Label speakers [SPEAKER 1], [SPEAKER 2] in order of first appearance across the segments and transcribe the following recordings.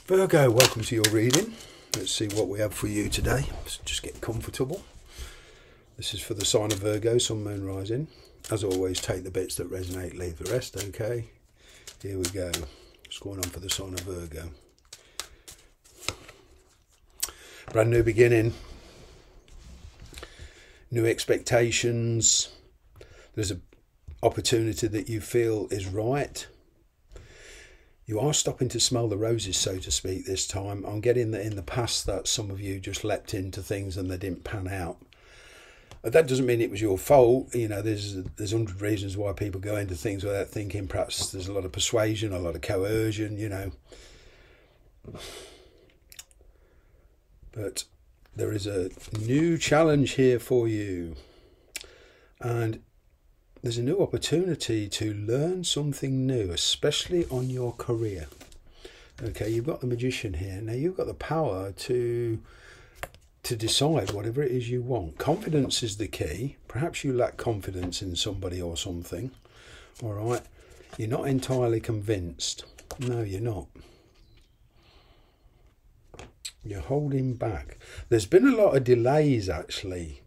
[SPEAKER 1] Virgo, welcome to your reading. Let's see what we have for you today. Let's just get comfortable. This is for the sign of Virgo, Sun, Moon, Rising. As always, take the bits that resonate, leave the rest, okay? Here we go. What's going on for the sign of Virgo? Brand new beginning. New expectations. There's an opportunity that you feel is right. You are stopping to smell the roses, so to speak, this time. I'm getting that in the past that some of you just leapt into things and they didn't pan out. But that doesn't mean it was your fault. You know, there's 100 reasons why people go into things without thinking. Perhaps there's a lot of persuasion, a lot of coercion, you know. But there is a new challenge here for you. And there's a new opportunity to learn something new, especially on your career. Okay, you've got the Magician here. Now you've got the power to decide whatever it is you want. Confidence is the key. Perhaps you lack confidence in somebody or something. All right, you're not entirely convinced. No, you're not. You're holding back. There's been a lot of delays, actually.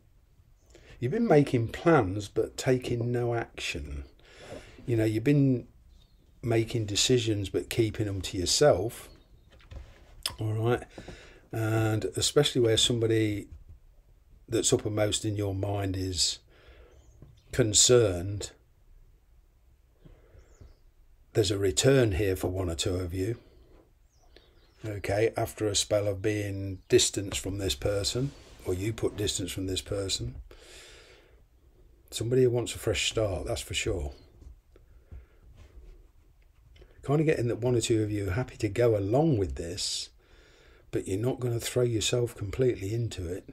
[SPEAKER 1] You've been making plans but taking no action. You know, you've been making decisions but keeping them to yourself. All right. And especially where somebody that's uppermost in your mind is concerned, there's a return here for one or two of you. Okay, after a spell of being distanced from this person, or you put distance from this person. Somebody who wants a fresh start, that's for sure. Kind of getting that one or two of you are happy to go along with this, but you're not going to throw yourself completely into it.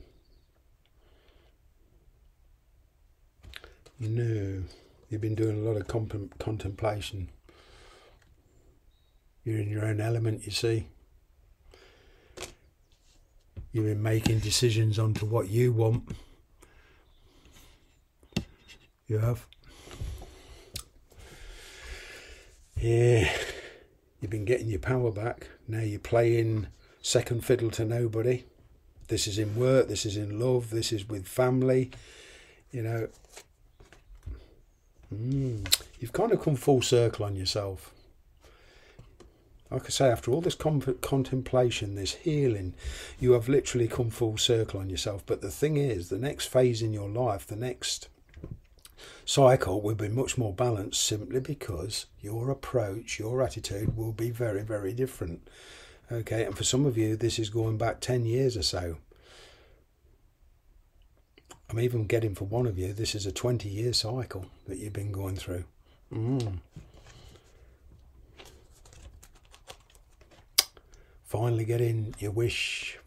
[SPEAKER 1] No, you've been doing a lot of contemplation. You're in your own element, you see. You've been making decisions onto what you want. You have. Yeah. You've been getting your power back. Now you're playing second fiddle to nobody. This is in work. This is in love. This is with family. You know. You've kind of come full circle on yourself. Like I say, after all this contemplation, this healing, you have literally come full circle on yourself. But the thing is, the next phase in your life, the next cycle will be much more balanced, simply because your approach, your attitude will be very, very different. Okay, and for some of you, this is going back 10 years or so. I'm even getting for one of you, this is a 20-year cycle that you've been going through. Finally getting your wish.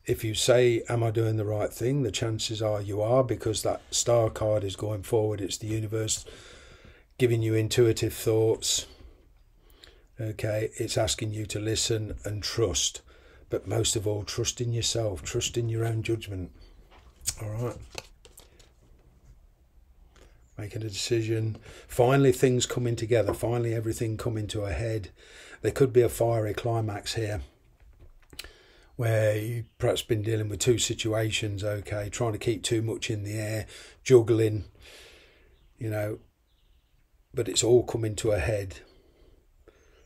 [SPEAKER 1] If you say, am I doing the right thing? The chances are you are, because that star card is going forward. It's the universe giving you intuitive thoughts. Okay, it's asking you to listen and trust. But most of all, trust in yourself. Trust in your own judgment. All right. Making a decision. Finally, things coming together. Finally, everything coming to a head. There could be a fiery climax here, where you've perhaps been dealing with two situations, okay, trying to keep too much in the air, juggling, you know, but it's all coming to a head.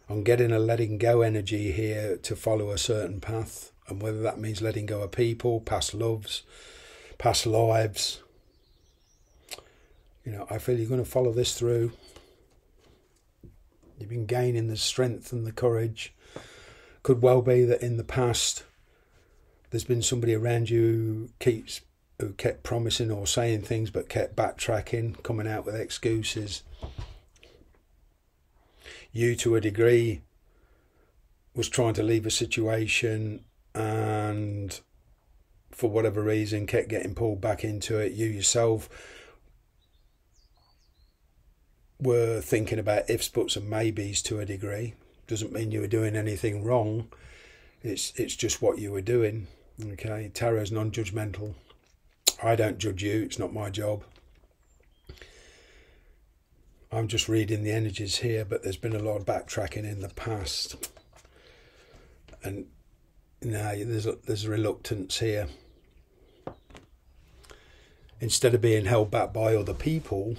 [SPEAKER 1] I'm getting a letting go energy here to follow a certain path, and whether that means letting go of people, past loves, past lives, you know, I feel you're going to follow this through. You've been gaining the strength and the courage. Could well be that in the past, there's been somebody around you who kept promising or saying things but kept backtracking, coming out with excuses. You, to a degree, was trying to leave a situation and for whatever reason kept getting pulled back into it. You yourself were thinking about ifs, buts and maybes to a degree. Doesn't mean you were doing anything wrong. It's just what you were doing. Okay, tarot's non-judgmental. I don't judge you. It's not my job. I'm just reading the energies here, but there's been a lot of backtracking in the past. And now there's a reluctance here. Instead of being held back by other people,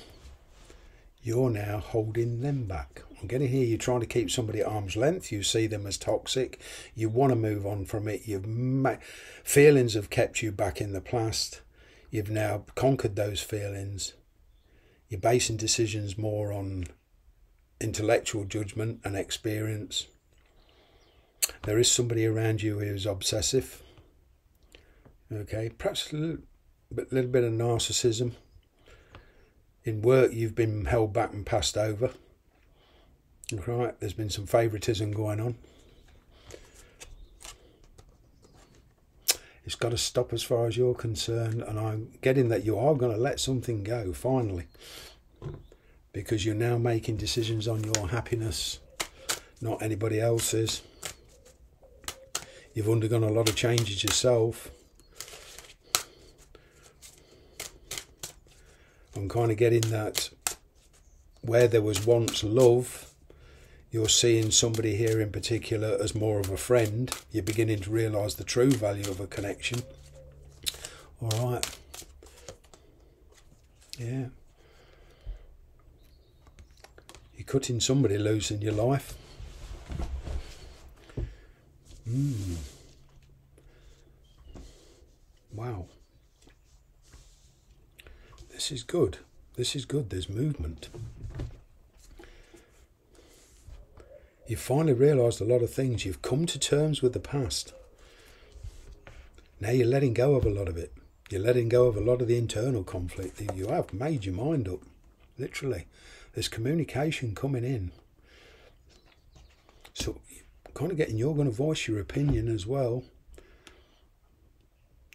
[SPEAKER 1] you're now holding them back. I'm getting here, you're trying to keep somebody at arm's length. You see them as toxic. You want to move on from it. Feelings have kept you back in the past. You've now conquered those feelings. You're basing decisions more on intellectual judgment and experience. There is somebody around you who is obsessive. Okay, perhaps a little bit of narcissism. In work, you've been held back and passed over. Right, there's been some favouritism going on. It's got to stop as far as you're concerned, and I'm getting that you are going to let something go, finally. Because you're now making decisions on your happiness, not anybody else's. You've undergone a lot of changes yourself. I'm kind of getting that where there was once love, you're seeing somebody here in particular as more of a friend. You're beginning to realise the true value of a connection. All right. Yeah. You're cutting somebody loose in your life. Wow. This is good. This is good. There's movement. You've finally realised a lot of things. You've come to terms with the past. Now you're letting go of a lot of it. You're letting go of a lot of the internal conflict. You have made your mind up, literally. There's communication coming in. So kind of getting you're going to voice your opinion as well.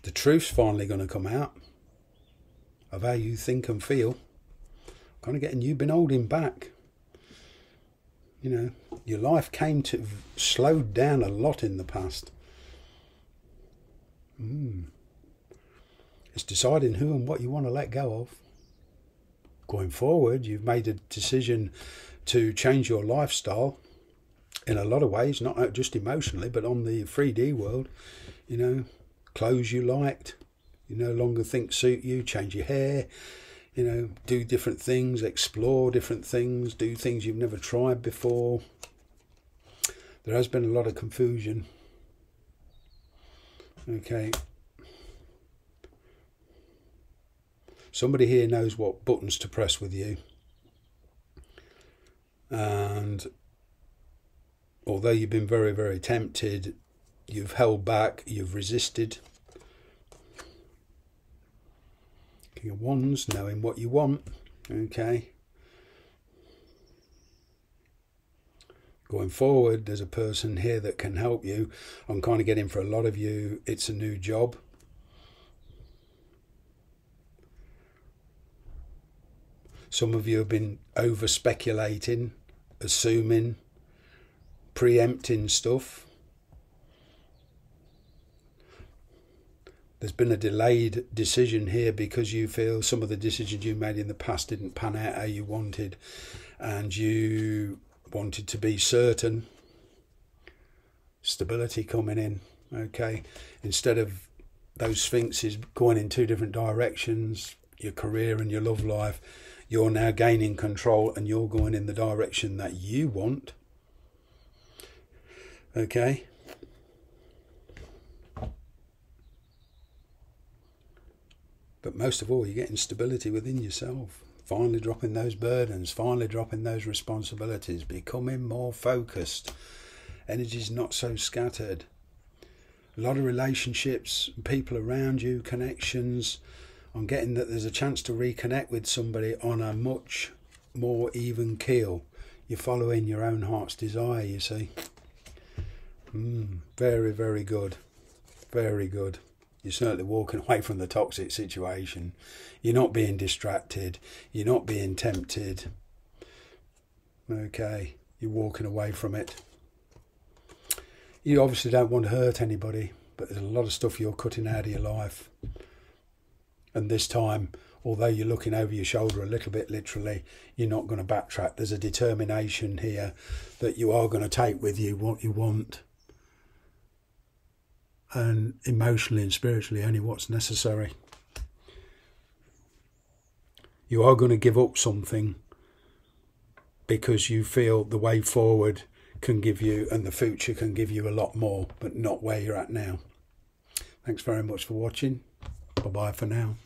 [SPEAKER 1] The truth's finally going to come out of how you think and feel. Kind of getting you've been holding back. You know, your life came to slowed down a lot in the past. It's deciding who and what you want to let go of. Going forward, you've made a decision to change your lifestyle in a lot of ways, not just emotionally, but on the 3D world. You know, clothes you liked, you no longer think suit you, change your hair, you know, do different things, explore different things, do things you've never tried before. There has been a lot of confusion. Okay. Somebody here knows what buttons to press with you. And although you've been very, very tempted, you've held back, you've resisted. King of Wands, knowing what you want. Okay. Going forward, there's a person here that can help you. I'm kind of getting for a lot of you, it's a new job. Some of you have been over speculating, assuming, preempting stuff. There's been a delayed decision here because you feel some of the decisions you made in the past didn't pan out how you wanted, and you wanted to be certain. Stability coming in, okay? Instead of those sphinxes going in two different directions, your career and your love life, you're now gaining control and you're going in the direction that you want, okay? But most of all, you're getting stability within yourself. Finally dropping those burdens, finally dropping those responsibilities, becoming more focused. Energy's not so scattered. A lot of relationships, people around you, connections. I'm getting that there's a chance to reconnect with somebody on a much more even keel. You're following your own heart's desire, you see. Very, very good. Very good. You're certainly walking away from the toxic situation. You're not being distracted. You're not being tempted. Okay, you're walking away from it. You obviously don't want to hurt anybody, but there's a lot of stuff you're cutting out of your life. And this time, although you're looking over your shoulder a little bit literally, you're not going to backtrack. There's a determination here that you are going to take with you what you want, and emotionally and spiritually only what's necessary. You are going to give up something because you feel the way forward can give you, and the future can give you a lot more, but not where you're at now. Thanks very much for watching. Bye-bye for now.